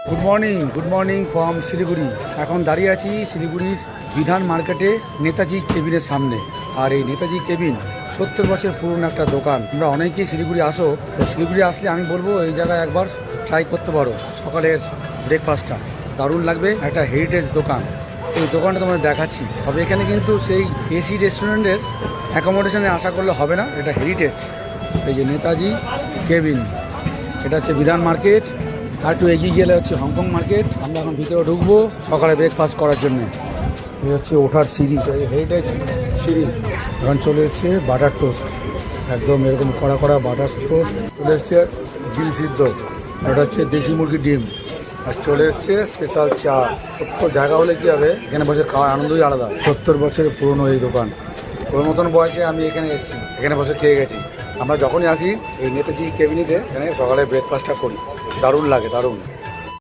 Good morning from Siliguri. এখন দাঁড়িয়ে আছি শিলিগুড়ির বিধান মার্কেটে নেতাজি কেবিনের সামনে। আর এই নেতাজি কেবিন 70 বছর পুরনো একটা দোকান। আমরা অনেকেই শিলিগুড়ি আসো, তো শিলিগুড়ি আসলে আমি বলবো এই জায়গায় একবার ট্রাই করতে পারো। সকালের ব্রেকফাস্টটা দারুণ লাগবে। একটা হেরিটেজ দোকান, সেই দোকানটা তোমাদের দেখাচ্ছি। তবে এখানে কিন্তু সেই এসি রেস্টুরেন্টের অ্যাকোমোডেশনে আশা করলে হবে না, এটা হেরিটেজ। এই যে নেতাজি কেবিন, এটা হচ্ছে বিধান মার্কেট। আর একটু এগিয়ে গেলে হচ্ছে হংকং মার্কেট। আমরা এখন ভিতরে ঢুকবো সকালে ব্রেকফাস্ট করার জন্য। এই হচ্ছে ওঠার সিঁড়ি, হেরিটেজ সিঁড়ি। এখন চলে এসছে বাটার টোস্ট, একদম এরকম কড়া কড়া বাটার টোস্ট। চলে এসছে ডিম সিদ্ধ, এটা হচ্ছে দেশি মুরগির ডিম। আর চলে এসছে স্পেশাল চা। ছোট্ট জায়গা হলে কী হবে, এখানে বসে খাওয়ার আনন্দই আলাদা। 70 বছরের পুরনো এই দোকান। ওর মতন বয়সে আমি এখানে এসেছি, এখানে বসে খেয়ে গেছি। আমরা যখনই আসি এই নেতাজি কেবিনেতে এখানে সকালে ব্রেকফাস্টটা করি, দারুণ লাগে দারুণ।